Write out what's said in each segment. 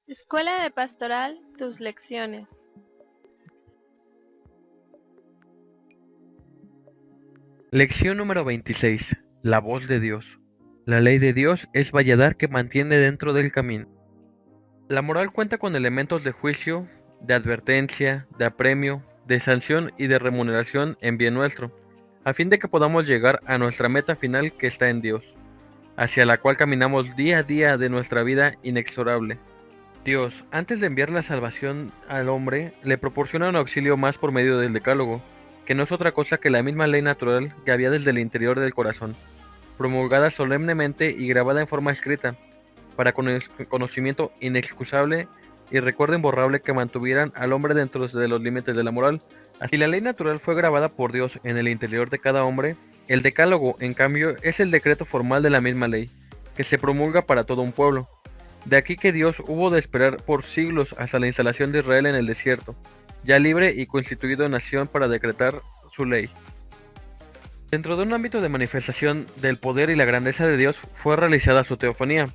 Escuela de Pastoral, tus lecciones. Lección número 26. La voz de Dios. La ley de Dios es valladar que mantiene dentro del camino. La moral cuenta con elementos de juicio, de advertencia, de apremio, de sanción y de remuneración en bien nuestro, a fin de que podamos llegar a nuestra meta final que está en Dios, hacia la cual caminamos día a día de nuestra vida inexorable. Dios, antes de enviar la salvación al hombre, le proporciona un auxilio más por medio del decálogo, que no es otra cosa que la misma ley natural que había desde el interior del corazón, promulgada solemnemente y grabada en forma escrita, para con el conocimiento inexcusable y recuerdo imborrable que mantuvieran al hombre dentro de los límites de la moral. Así la ley natural fue grabada por Dios en el interior de cada hombre, el decálogo, en cambio, es el decreto formal de la misma ley, que se promulga para todo un pueblo. De aquí que Dios hubo de esperar por siglos hasta la instalación de Israel en el desierto, ya libre y constituido nación para decretar su ley. Dentro de un ámbito de manifestación del poder y la grandeza de Dios fue realizada su teofanía.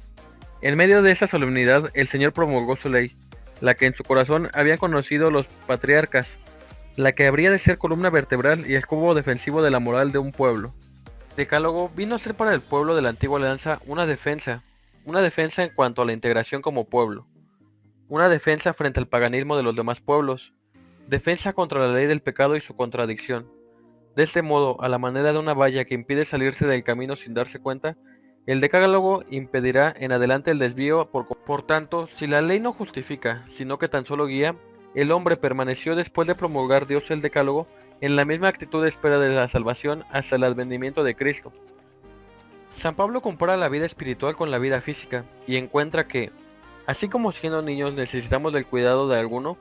En medio de esa solemnidad el Señor promulgó su ley, la que en su corazón habían conocido los patriarcas, la que habría de ser columna vertebral y escudo defensivo de la moral de un pueblo. El decálogo vino a ser para el pueblo de la antigua alianza una defensa en cuanto a la integración como pueblo, una defensa frente al paganismo de los demás pueblos, defensa contra la ley del pecado y su contradicción. De este modo, a la manera de una valla que impide salirse del camino sin darse cuenta, el decálogo impedirá en adelante el desvío. Por tanto, si la ley no justifica, sino que tan solo guía, el hombre permaneció después de promulgar Dios el decálogo en la misma actitud de espera de la salvación hasta el advenimiento de Cristo. San Pablo compara la vida espiritual con la vida física y encuentra que, así como siendo niños necesitamos del cuidado de alguno,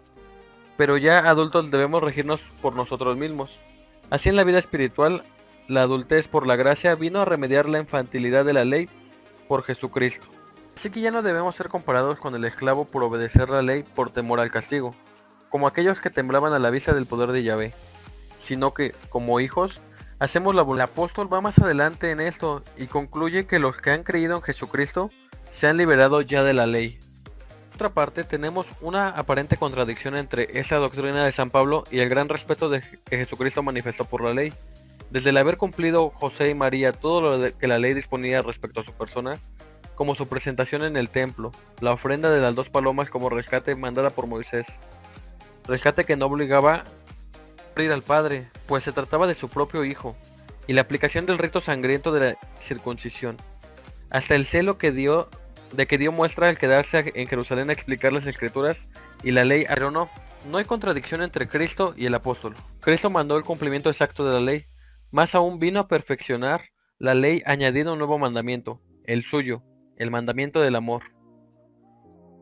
pero ya adultos debemos regirnos por nosotros mismos. Así en la vida espiritual, la adultez por la gracia vino a remediar la infantilidad de la ley por Jesucristo. Así que ya no debemos ser comparados con el esclavo por obedecer la ley por temor al castigo, como aquellos que temblaban a la vista del poder de Yahvé, sino que, como hijos, hacemos la voluntad. El apóstol va más adelante en esto y concluye que los que han creído en Jesucristo se han liberado ya de la ley. Por otra parte, tenemos una aparente contradicción entre esa doctrina de San Pablo y el gran respeto que Jesucristo manifestó por la ley. Desde el haber cumplido José y María todo lo que la ley disponía respecto a su persona, como su presentación en el templo, la ofrenda de las 2 palomas como rescate mandada por Moisés, rescate que no obligaba a morir al padre, pues se trataba de su propio hijo, y la aplicación del rito sangriento de la circuncisión, hasta el celo que dio muestra al quedarse en Jerusalén a explicar las escrituras y la ley, pero no hay contradicción entre Cristo y el apóstol. Cristo mandó el cumplimiento exacto de la ley, más aún vino a perfeccionar la ley añadiendo un nuevo mandamiento, el suyo, el mandamiento del amor.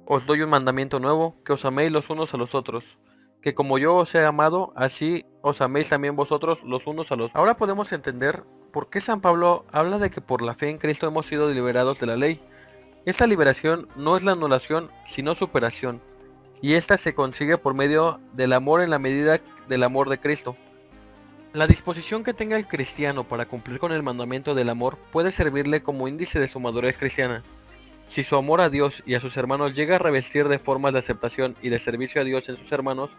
Os doy un mandamiento nuevo, que os améis los unos a los otros, que como yo os he amado, así os améis también vosotros los unos a los otros. Ahora podemos entender por qué San Pablo habla de que por la fe en Cristo hemos sido liberados de la ley. Esta liberación no es la anulación, sino superación, y esta se consigue por medio del amor en la medida del amor de Cristo. La disposición que tenga el cristiano para cumplir con el mandamiento del amor puede servirle como índice de su madurez cristiana. Si su amor a Dios y a sus hermanos llega a revestir de formas de aceptación y de servicio a Dios en sus hermanos,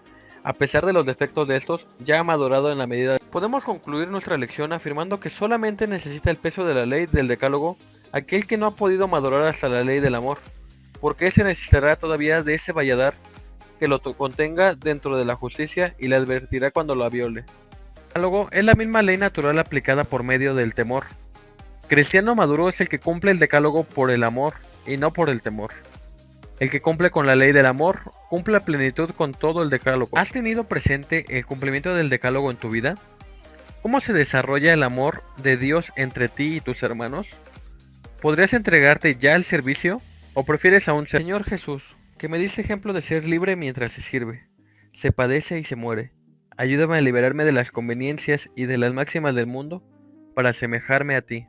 a pesar de los defectos de estos, ya ha madurado en la medida. Podemos concluir nuestra lección afirmando que solamente necesita el peso de la ley del decálogo aquel que no ha podido madurar hasta la ley del amor, porque ese necesitará todavía de ese valladar que lo contenga dentro de la justicia y le advertirá cuando la viole. El decálogo es la misma ley natural aplicada por medio del temor. Cristiano maduro es el que cumple el decálogo por el amor y no por el temor. El que cumple con la ley del amor, cumple a plenitud con todo el decálogo. ¿Has tenido presente el cumplimiento del decálogo en tu vida? ¿Cómo se desarrolla el amor de Dios entre ti y tus hermanos? ¿Podrías entregarte ya al servicio? ¿O prefieres a un Señor Jesús, que me dice ejemplo de ser libre mientras se sirve, se padece y se muere? Ayúdame a liberarme de las conveniencias y de las máximas del mundo para asemejarme a ti.